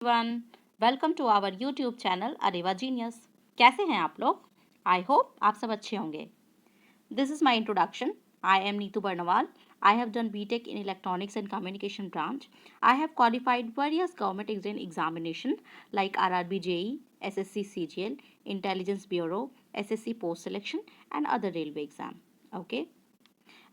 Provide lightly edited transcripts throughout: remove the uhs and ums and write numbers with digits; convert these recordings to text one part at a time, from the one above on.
One welcome to our YouTube channel अरेवा genius. कैसे हैं आप लोग? आई होप आप सब अच्छे होंगे। This is my introduction. I am Neetu Barnwal. I have done BTech in Electronics and Communication branch. I have qualified various government examination like RRB JE, SSC CGL, Intelligence Bureau, SSC Post Selection and other railway exam. Okay.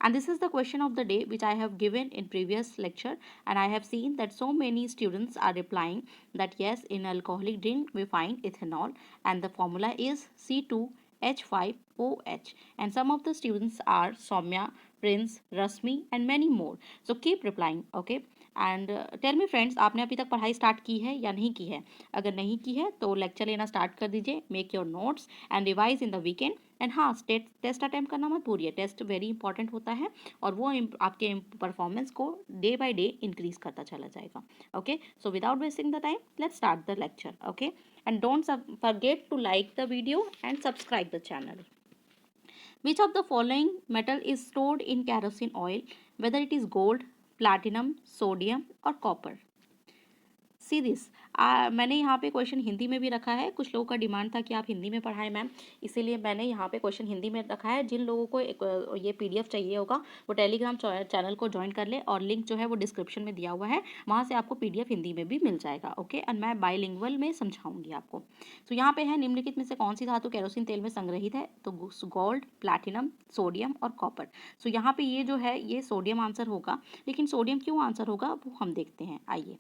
And this is the question of the day which I have given in previous lecture, and I have seen that so many students are replying that yes, in alcoholic drink we find ethanol and the formula is C2H5OH, and some of the students are Soumya, Prince, Rasmi and many more. So keep replying, okay? And tell me friends, आपने अभी तक पढ़ाई start की है या नहीं की है? अगर नहीं की है तो लेक्चर लेना स्टार्ट कर दीजिए, make your notes and revise in the weekend. And हाँ, टेस्ट अटैम्प्ट करना मत भूलिए, टेस्ट वेरी इंपॉर्टेंट होता है और वो आपके परफॉर्मेंस को डे बाय डे इंक्रीज करता चला जाएगा। Okay, so without wasting the time let's start the lecture. Okay, and don't forget to like the video and subscribe the channel. Which of the following metal is stored in kerosene oil, whether it is gold, platinum, sodium or copper? See this. मैंने यहाँ पे question Hindi में भी रखा है। कुछ लोगों का डिमांड था कि आप हिंदी में पढ़ाएं मैम, इसीलिए मैंने यहाँ पे क्वेश्चन हिंदी में रखा है। जिन लोगों को ये पीडीएफ चाहिए होगा वो टेलीग्राम चैनल को ज्वाइन कर ले और लिंक जो है वो डिस्क्रिप्शन में दिया हुआ है, वहाँ से आपको पीडीएफ हिंदी में भी मिल जाएगा। ओके, एंड मैं बाइलिंगुअल में समझाऊंगी आपको। तो यहाँ पे है, निम्नलिखित में से कौन सी धातु केरोसिन तेल में संग्रहित है? तो गोल्ड, प्लैटिनम, सोडियम और कॉपर। सो यहाँ पे ये जो है ये सोडियम आंसर होगा, लेकिन सोडियम क्यों आंसर होगा वो हम देखते हैं। आइए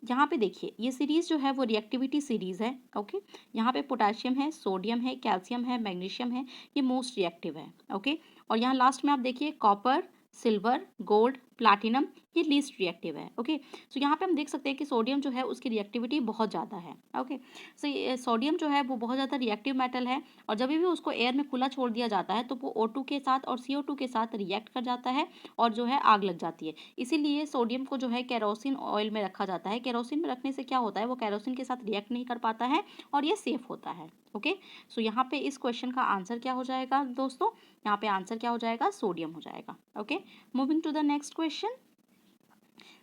यहाँ पे देखिए, ये सीरीज जो है वो रिएक्टिविटी सीरीज है। ओके, यहाँ पे पोटेशियम है, सोडियम है, कैल्शियम है, मैग्नीशियम है, ये मोस्ट रिएक्टिव है। ओके, और यहाँ लास्ट में आप देखिए कॉपर, सिल्वर, गोल्ड, प्लैटिनम, ये लीस्ट रिएक्टिव है। ओके, सो यहाँ पे हम देख सकते हैं कि सोडियम जो है उसकी रिएक्टिविटी बहुत ज़्यादा है। ओके, सो सोडियम जो है वो बहुत ज़्यादा रिएक्टिव मेटल है और जब भी उसको एयर में खुला छोड़ दिया जाता है तो वो O2 के साथ और CO2 के साथ रिएक्ट कर जाता है और जो है आग लग जाती है। इसीलिए सोडियम को जो है केरोसिन ऑयल में रखा जाता है। केरोसिन में रखने से क्या होता है, वो केरोसिन के साथ रिएक्ट नहीं कर पाता है और ये सेफ होता है। ओके, सो यहाँ पे इस क्वेश्चन का आंसर क्या हो जाएगा दोस्तों? यहाँ पे आंसर क्या हो जाएगा? सोडियम हो जाएगा। Okay, moving to the next question.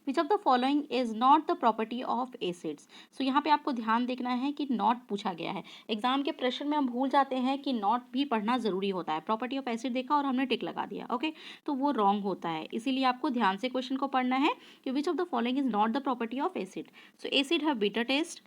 Which of the following is not the property of acids? So यहाँ पे आपको ध्यान देखना है कि नॉट पूछा गया है। एग्जाम के प्रश्न में हम भूल जाते हैं कि नॉट भी पढ़ना जरूरी होता है। प्रॉपर्टी ऑफ एसिड देखा और हमने टिक लगा दिया। ओके, तो वो रॉन्ग होता है, इसीलिए आपको ध्यान से क्वेश्चन को पढ़ना है कि विच of the following is not the property of acid? So acid have bitter taste,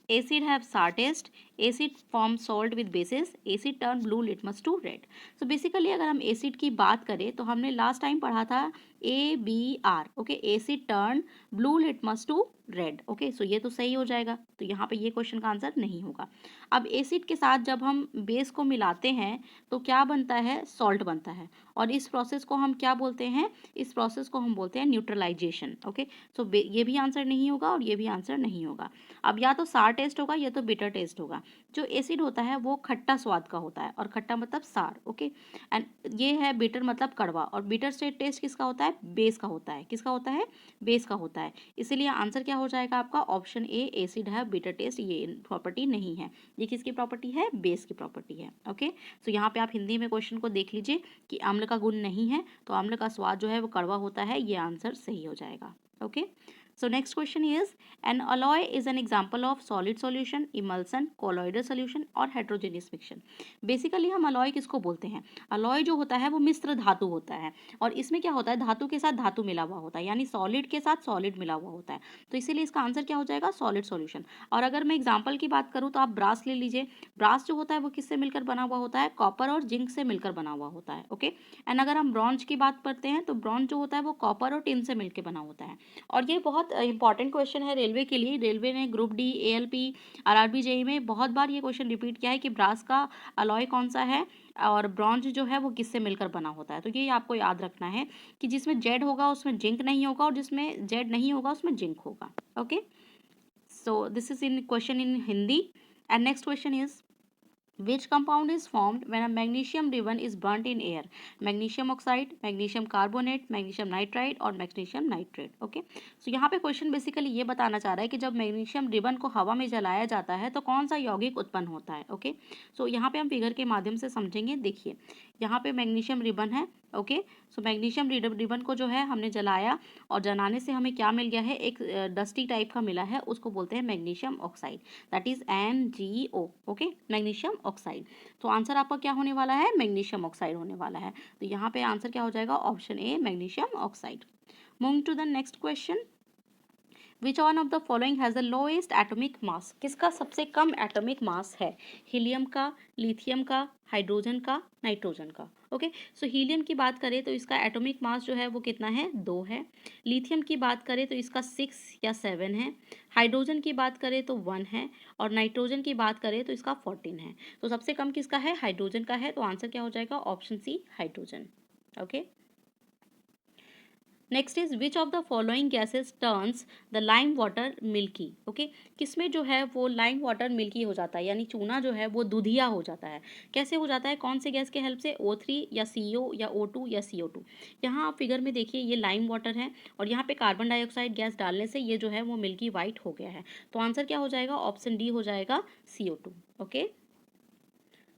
acid have sour taste, acid form salt with bases, acid turn blue litmus to red. So basically अगर हम acid की बात करें तो हमने last time पढ़ा था ABR, okay, acid turn blue litmus to red. Okay, so ये तो सही हो जाएगा, तो यहाँ पे ये क्वेश्चन का आंसर नहीं होगा। अब एसिड के साथ जब हम बेस को मिलाते हैं तो क्या बनता है? सॉल्ट बनता है, और इस प्रोसेस को हम क्या बोलते हैं? इस प्रोसेस को हम बोलते हैं न्यूट्रलाइजेशन। ओके, सो ये भी आंसर नहीं होगा और ये भी आंसर नहीं होगा। अब या तो सार टेस्ट होगा या तो बिटर टेस्ट होगा। जो एसिड होता है वो खट्टा स्वाद का होता है और खट्टा मतलब सार। ओके, एंड ये है बिटर मतलब कड़वा, और बिटर से टेस्ट किसका होता है? बेस का होता है। किसका होता है? बेस का होता है। इसीलिए आंसर क्या हो जाएगा आपका? ऑप्शन ए, एसिड है बिटर टेस्ट, ये प्रॉपर्टी नहीं है। ये किसकी प्रॉपर्टी है? बेस की प्रॉपर्टी है। ओके, सो यहाँ पे आप हिंदी में क्वेश्चन को देख लीजिए कि अम्ल का गुण नहीं है तो अम्ल का स्वाद जो है वो कड़वा होता है, ये आंसर सही हो जाएगा। Okay, so next question is, an alloy is an example of solid solution, emulsion, colloidal solution और heterogeneous mixture। बेसिकली हम alloy किसको बोलते हैं? alloy जो होता है वो मिश्र धातु होता है, और इसमें क्या होता है? धातु के साथ धातु मिला हुआ होता है, यानी सॉलिड के साथ सॉलिड मिला हुआ होता है, तो इसीलिए इसका आंसर क्या हो जाएगा? Solid solution. और अगर मैं एग्जाम्पल की बात करूँ तो आप ब्रास ले लीजिए। ब्रास जो होता है वो किससे मिलकर बना हुआ होता है? कॉपर और जिंक से मिलकर बना हुआ होता है। ओके, एंड अगर हम ब्रॉन्ज की बात करते हैं तो ब्रॉन्ज जो होता है वो कॉपर और टिन से मिलकर बना होता है। और ये बहुत इंपॉर्टेंट क्वेश्चन है रेलवे के लिए। रेलवे ने group D, ALP, RRB JE में बहुत बार ये क्वेश्चन रिपीट किया है कि ब्रास का अलॉय कौन सा है और ब्रॉन्ज जो है वो किससे मिलकर बना होता है। तो ये आपको याद रखना है कि जिसमें जेड होगा उसमें जिंक नहीं होगा और जिसमें जेड नहीं होगा उसमें जिंक होगा। Okay, so this is in question in Hindi. And next question is, which compound is formed when a magnesium ribbon is burnt in air? Magnesium oxide, magnesium carbonate, magnesium nitride और magnesium nitrate। Okay, so यहाँ पे question basically ये बताना चाह रहा है कि जब मैग्नीशियम रिबन को हवा में जलाया जाता है तो कौन सा यौगिक उत्पन्न होता है। ओके, सो यहाँ पे हम फिगर के माध्यम से समझेंगे। देखिए, यहाँ पे मैग्नीशियम रिबन है ओके। सो मैग्नीशियम रिबन को जो है हमने जलाया और जलाने से हमें क्या मिल गया है, एक डस्टी टाइप का मिला है, उसको बोलते हैं magnesium oxide, that is MgO। Okay, magnesium oxide. तो आंसर आपका क्या होने वाला है, मैग्नीशियम ऑक्साइड होने वाला है। तो यहाँ पे आंसर क्या हो जाएगा, option A magnesium oxide. Moving to the next question, which one of the following has the lowest atomic mass, किसका सबसे कम एटॉमिक मास है, हीलियम का, लिथियम का, हाइड्रोजन का, नाइट्रोजन का। ओके, सो हीलियम की बात करें तो इसका एटॉमिक मास जो है वो कितना है, 2 है। लिथियम की बात करें तो इसका 6 या 7 है। हाइड्रोजन की बात करें तो 1 है। और नाइट्रोजन की बात करें तो इसका 14 है। तो सबसे कम किसका है, हाइड्रोजन का है। तो आंसर क्या हो जाएगा, option C hydrogen. Okay, next is which of the following gases turns the lime water milky. Okay, किसमें जो है वो लाइम वाटर मिल्की हो जाता है, यानी चूना जो है वो दूधिया हो जाता है। कैसे हो जाता है, कौन से गैस के हेल्प से, O3 या CO या O2 या CO2। यहाँ आप फिगर में देखिए ये लाइम वाटर है और यहाँ पे कार्बन डाइऑक्साइड गैस डालने से ये जो है वो मिल्की वाइट हो गया है। तो आंसर क्या हो जाएगा, ऑप्शन डी हो जाएगा, CO2। Okay,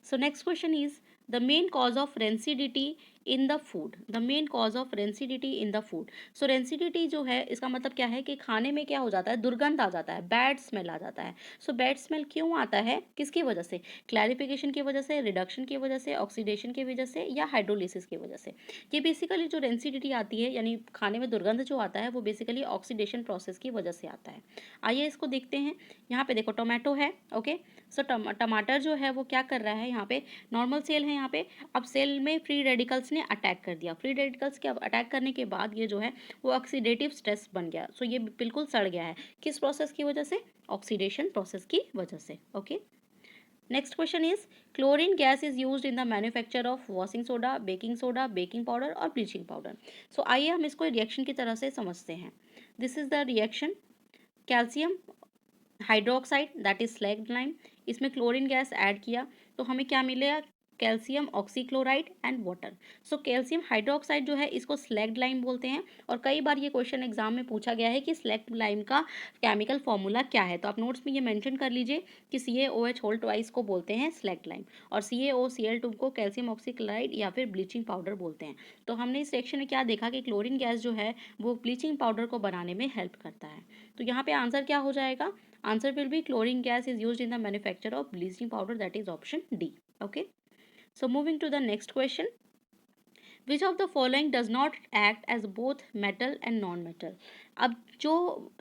so next question is the main cause of rancidity in the food, the main cause of rancidity in the food। so rancidity जो है इसका मतलब क्या है कि खाने में क्या हो जाता है, दुर्गंध आ जाता है, बैड स्मेल आ जाता है। सो बैड स्मेल क्यों आता है, किसकी वजह से, क्लैरिफिकेशन की वजह से, रिडक्शन की वजह से, ऑक्सीडेशन की वजह से, या हाइड्रोलिसिस की वजह से। ये बेसिकली जो रेंसिडिटी आती है यानी खाने में दुर्गंध जो आता है वो बेसिकली ऑक्सीडेशन प्रोसेस की वजह से आता है। आइए इसको देखते हैं। यहाँ पे देखो टोमेटो है। ओके, सो टमाटर जो है वो क्या कर रहा है, यहाँ पे नॉर्मल सेल है यहाँ पे। अब सेल में फ्री रेडिकल्स ने अटैक कर दिया। फ्री रेडिकल्स के अब अटैक करने के बाद ये जो है वो ऑक्सीडेटिव स्ट्रेस बन गया। सो ये बिल्कुल सड़ गया है, किस प्रोसेस की वजह से, ऑक्सीडेशन प्रोसेस की वजह से। Okay, next question is chlorine gas is used in the manufacture of washing soda, baking powder और ब्लीचिंग पाउडर। सो आइए हम इसको रिएक्शन की तरह से समझते हैं। This is the reaction, calcium hydroxide that is slagged lime, इसमें क्लोरीन गैस ऐड किया तो हमें क्या मिलेगा, calcium oxychloride and water. So calcium hydroxide जो है इसको स्लैग्ड लाइम बोलते हैं। और कई बार ये क्वेश्चन एग्जाम में पूछा गया है कि स्लैग्ड लाइम का केमिकल फॉर्मूला क्या है। तो आप नोट्स में ये मेंशन कर लीजिए कि CaOH होल ट्वाइस को बोलते हैं स्लैग्ड लाइम और CaOCl2 को कैल्शियम ऑक्सीक्लोराइड या फिर ब्लीचिंग पाउडर बोलते हैं। तो हमने इस सेक्शन में क्या देखा कि क्लोरीन गैस जो है वो ब्लीचिंग पाउडर को बनाने में हेल्प करता है। तो यहाँ पे आंसर क्या हो जाएगा, answer will be chlorine gas is used in the manufacture of bleaching powder, that is option D. Okay, so moving to the next question, which of the following does not act as both metal and non metal। अब जो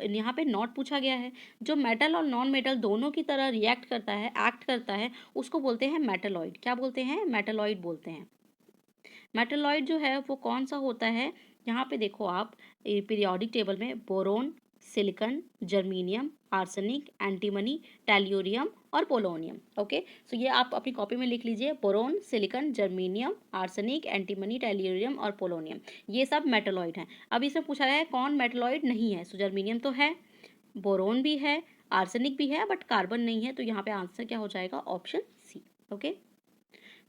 यहाँ पे not पूछा गया है, जो metal और non metal दोनों की तरह रिएक्ट करता है, एक्ट करता है, उसको बोलते हैं मेटलॉइड। क्या बोलते हैं, मेटलॉइड बोलते हैं। मेटलॉइड जो है वो कौन सा होता है, यहाँ पे देखो आप पीरियोडिक टेबल में boron, silicon, germanium, arsenic, antimony, tellurium और पोलोनियम। ओके, सो ये आप अपनी कॉपी में लिख लीजिए, boron, silicon, germanium, arsenic, antimony, tellurium और पोलोनियम, ये सब मेटलॉइड हैं। अब इसमें पूछा गया है कौन मेटलॉइड नहीं है। सो जर्मीनियम तो है, बोरोन भी है, आर्सेनिक भी है, बट कार्बन नहीं है। तो यहाँ पे आंसर क्या हो जाएगा, option C. Okay,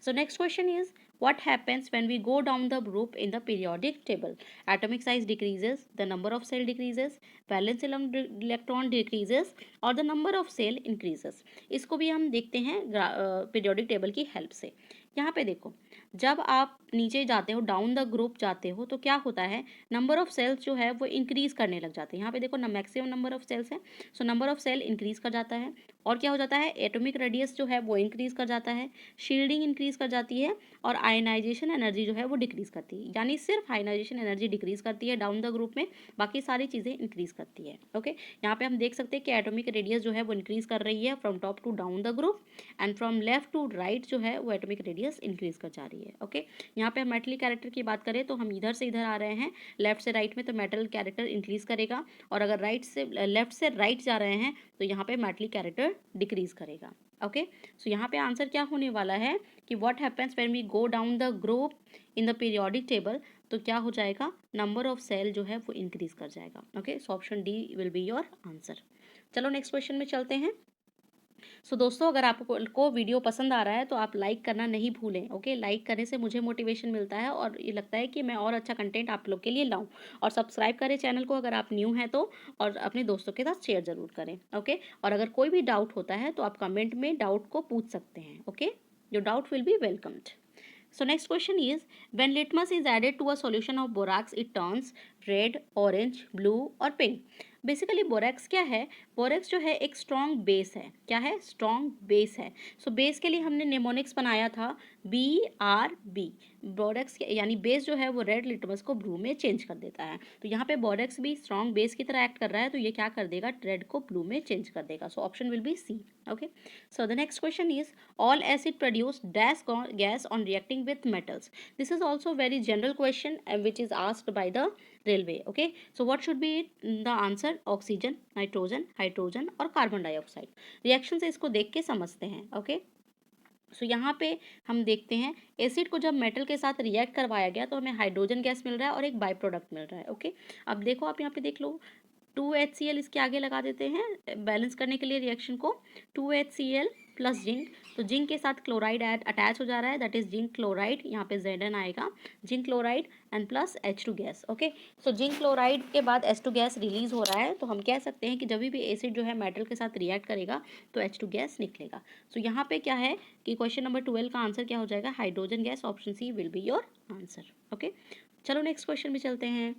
so next question is what happens when we go down the group in the periodic table? Atomic size decreases, the number of cell decreases, valence electron decreases और the number of cell increases। इसको भी हम देखते हैं periodic table की help से। यहाँ पे देखो, जब आप नीचे जाते हो, डाउन द ग्रुप जाते हो, तो क्या होता है, नंबर ऑफ सेल्स जो है वो इंक्रीज करने लग जाते हैं। यहाँ पे देखो ना, मैक्सिमम नंबर ऑफ सेल्स है, so number of cell increase कर जाता है। और क्या हो जाता है, एटॉमिक रेडियस जो है वो इंक्रीज कर जाता है, शील्डिंग इंक्रीज कर जाती है और आयनाइजेशन एनर्जी जो है वो डिक्रीज करती है। यानी सिर्फ आयनाइजेशन एनर्जी डिक्रीज करती है डाउन द ग्रुप में, बाकी सारी चीज़ें इंक्रीज करती है। ओके, यहाँ पे हम देख सकते हैं कि एटॉमिक रेडियस जो है वो इंक्रीज कर रही है from top to down the group and from left to right जो है वो एटॉमिक रेडियस इंक्रीज कर जा रही है। ओके, यहाँ पे हम मेटल कैरेक्टर की बात करें तो हम इधर से इधर आ रहे हैं, लेफ्ट से राइट में, तो मेटल कैरेक्टर इंक्रीज करेगा। और अगर राइट से लेफ्ट से राइट जा रहे हैं तो यहाँ पे मेटल कैरेक्टर डिक्रीज करेगा। ओके, सो यहाँ पे आंसर क्या होने वाला है कि what happens when we go down the group in the periodic table, तो क्या हो जाएगा, नंबर ऑफ सेल जो है वो इंक्रीज कर जाएगा। Okay, so option D will be your answer. चलो नेक्स्ट क्वेश्चन में चलते हैं। सो दोस्तों, अगर आपको वीडियो पसंद आ रहा है तो आप लाइक करना नहीं भूलें। ओके, लाइक करने से मुझे मोटिवेशन मिलता है और ये लगता है कि मैं और अच्छा कंटेंट आप लोग के लिए लाऊं। और सब्सक्राइब करें चैनल को अगर आप न्यू हैं तो, और अपने दोस्तों के साथ शेयर ज़रूर करें। ओके, और अगर कोई भी डाउट होता है तो आप कमेंट में डाउट को पूछ सकते हैं। Okay, your doubt will be welcomed. So next question is, when litmus is added to a solution of borax, it turns red, orange, blue और pink. बेसिकली बोरेक्स क्या है? बोरेक्स जो है एक स्ट्रॉन्ग बेस है. क्या है? स्ट्रॉन्ग बेस है. सो बेस के लिए हमने नेमोनिक्स बनाया था BRB. बोरेक्स यानी बेस जो है वो रेड लिटमस को ब्लू में चेंज कर देता है. तो यहाँ पे बोरेक्स भी स्ट्रॉन्ग बेस की तरह एक्ट कर रहा है, तो ये क्या कर देगा? रेड को ब्लू में चेंज कर देगा. So option will be C. Okay. So the next question is, all acid produce dash gas on reacting with metals. This is also very general question which is asked by the railway. Okay, so what should be the answer? Oxygen, nitrogen, hydrogen और carbon dioxide. Reaction से इसको देख के समझते हैं. Okay. So यहाँ पे हम देखते हैं एसिड को जब मेटल के साथ रिएक्ट करवाया गया तो हमें हाइड्रोजन गैस मिल रहा है और एक बाई प्रोडक्ट मिल रहा है. ओके. अब देखो आप यहाँ पे देख लो, 2HCl इसके आगे लगा देते हैं बैलेंस करने के लिए रिएक्शन को. 2HCl प्लस जिंक, तो जिंक के साथ क्लोराइड अटैच हो जा रहा है, दैट इज जिंक क्लोराइड. यहाँ पे Zn आएगा, zinc chloride and plus H2 gas. Okay. So zinc chloride के बाद H2 गैस रिलीज हो रहा है, तो हम कह सकते हैं कि जब भी एसिड जो है मेटल के साथ रिएक्ट करेगा तो H2 गैस निकलेगा. सो यहाँ पे क्या है कि क्वेश्चन नंबर 12 का आंसर क्या हो जाएगा? Hydrogen gas. Option C will be your answer. Okay. चलो नेक्स्ट क्वेश्चन भी चलते हैं.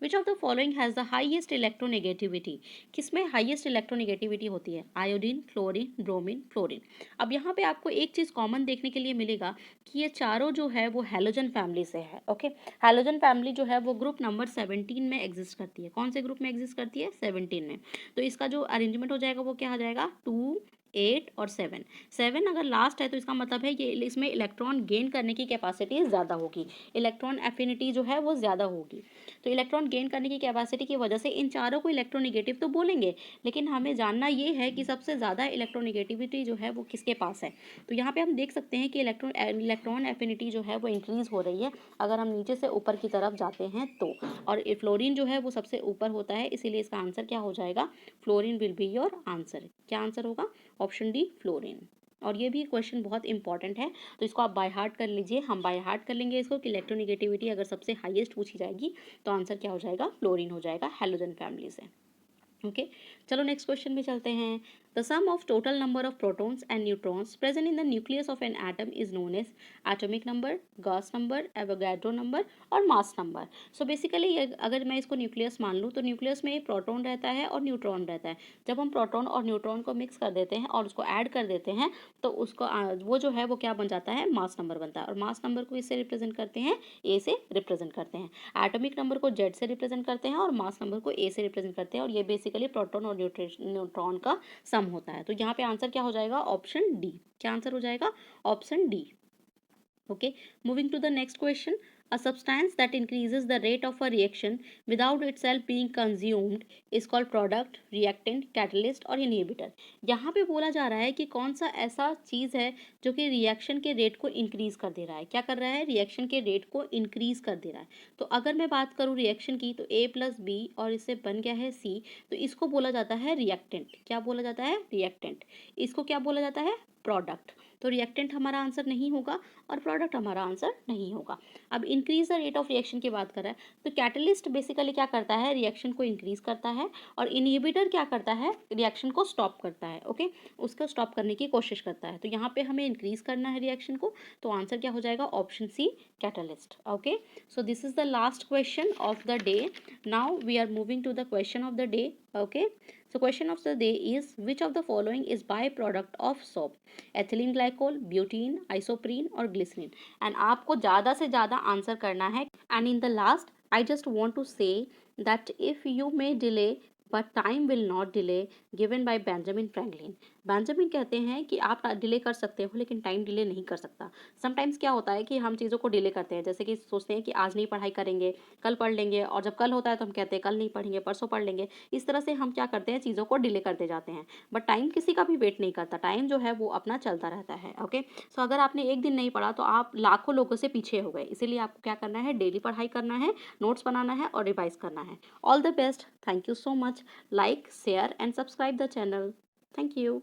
Which of the following has the highest electronegativity? किसमें हाइएस्ट इलेक्ट्रोनेगेटिविटी होती है? Iodine, chlorine, bromine, fluorine. अब यहाँ पे आपको एक चीज़ कॉमन देखने के लिए मिलेगा कि ये चारों जो है वो हैलोजन फैमिली से है. ओके. हैलोजन फैमिली जो है वो ग्रुप नंबर 17 में एग्जिस्ट करती है. कौन से ग्रुप में एग्जिस्ट करती है? 17 में. तो इसका जो अरेंजमेंट हो जाएगा वो क्या हो जाएगा? 2, 8 और 7. 7 अगर लास्ट है तो इसका मतलब है कि इसमें इलेक्ट्रॉन गेन करने की कैपेसिटी ज़्यादा होगी, इलेक्ट्रॉन एफिनिटी जो है वो ज़्यादा होगी. तो इलेक्ट्रॉन गेन करने की कैपेसिटी की वजह से इन चारों को इलेक्ट्रोनिगेटिव तो बोलेंगे, लेकिन हमें जानना ये है कि सबसे ज़्यादा इलेक्ट्रोनिगेटिविटी जो है वो किसके पास है. तो यहाँ पे हम देख सकते हैं कि इलेक्ट्रॉन एफिनिटी जो है वो इंक्रीज़ हो रही है अगर हम नीचे से ऊपर की तरफ जाते हैं तो. और फ्लोरीन जो है वो सबसे ऊपर होता है, इसीलिए इसका आंसर क्या हो जाएगा? Fluorine will be your answer. क्या आंसर होगा? Option D, fluorine. और ये भी क्वेश्चन बहुत इंपॉर्टेंट है, तो इसको आप बाय हार्ट कर लीजिए. हम बाय हार्ट कर लेंगे इसको कि इलेक्ट्रोनिगेटिविटी अगर सबसे हाईएस्ट पूछी जाएगी तो आंसर क्या हो जाएगा? फ्लोरीन हो जाएगा हैलोजन फैमिली से. ओके. चलो नेक्स्ट क्वेश्चन में चलते हैं. The sum of total number of protons and neutrons present in the nucleus of an atom is known as atomic number, Gauss number, Avogadro number और mass number. So basically अगर मैं इसको nucleus मान लूँ तो न्यूक्लियस में proton रहता है और न्यूट्रॉन रहता है. जब हम प्रोटॉन और न्यूट्रॉन को मिक्स कर देते हैं और उसको ऐड कर देते हैं तो उसको वो जो है वो क्या बन जाता है? मास नंबर बनता है. और मास नंबर को इससे रिप्रेजेंट करते हैं, ए से रिप्रेजेंट करते हैं. एटॉमिक नंबर को जेड से रिप्रेजेंट करते हैं और मास नंबर को ए से रिप्रेजेंट करते हैं. और ये बेसिकली प्रोटॉन और न्यूट्रॉन का सम होता है. तो यहाँ पे आंसर क्या हो जाएगा? Option D. क्या आंसर हो जाएगा? Option D. Okay, moving to the next question. A substance that increases the rate of a reaction without itself being consumed is called product, reactant, catalyst और inhibitor. यहाँ पे बोला जा रहा है कि कौन सा ऐसा चीज़ है जो कि रिएक्शन के रेट को इंक्रीज कर दे रहा है. क्या कर रहा है? रिएक्शन के रेट को इंक्रीज कर दे रहा है. तो अगर मैं बात करूँ रिएक्शन की तो A प्लस बी और इससे बन गया है C, तो इसको बोला जाता है रिएक्टेंट. क्या बोला जाता है? रिएक्टेंट. इसको क्या बोला जाता है? प्रोडक्ट. तो रिएक्टेंट हमारा आंसर नहीं होगा और प्रोडक्ट हमारा आंसर नहीं होगा. अब increase the rate of reaction की बात कर रहा है तो कैटलिस्ट बेसिकली क्या करता है? रिएक्शन को इंक्रीज करता है. और इनहिबिटर क्या करता है? रिएक्शन को स्टॉप करता है. ओके. उसको स्टॉप करने की कोशिश करता है. तो यहाँ पे हमें इंक्रीज करना है रिएक्शन को, तो आंसर क्या हो जाएगा? Option C, catalyst. Okay. So this is the last question of the day. Now we are moving to the question of the day. Okay. So question of the day is, which of the following is byproduct of soap? Ethylene glycol, butene, isoprene और glycerine. And आपको ज़्यादा से ज़्यादा answer करना है. And in the last I just want to say that if you may delay but time will not delay, given by Benjamin Franklin. Benjamin कहते हैं कि आप डिले कर सकते हो लेकिन टाइम डिले नहीं कर सकता. समटाइम्स क्या होता है कि हम चीज़ों को डिले करते हैं, जैसे कि सोचते हैं कि आज नहीं पढ़ाई करेंगे, कल पढ़ लेंगे, और जब कल होता है तो हम कहते हैं कल नहीं पढ़ेंगे, परसों पढ़ लेंगे. इस तरह से हम क्या करते हैं? चीज़ों को डिले करते जाते हैं. बट टाइम किसी का भी वेट नहीं करता. टाइम जो है वो अपना चलता रहता है. ओके. सो अगर आपने एक दिन नहीं पढ़ा तो आप लाखों लोगों से पीछे हो गए. इसीलिए आपको क्या करना है? डेली पढ़ाई करना है, नोट्स बनाना है और रिवाइज करना है. All the best. Thank you so much. Like, share and subscribe the channel. Thank you.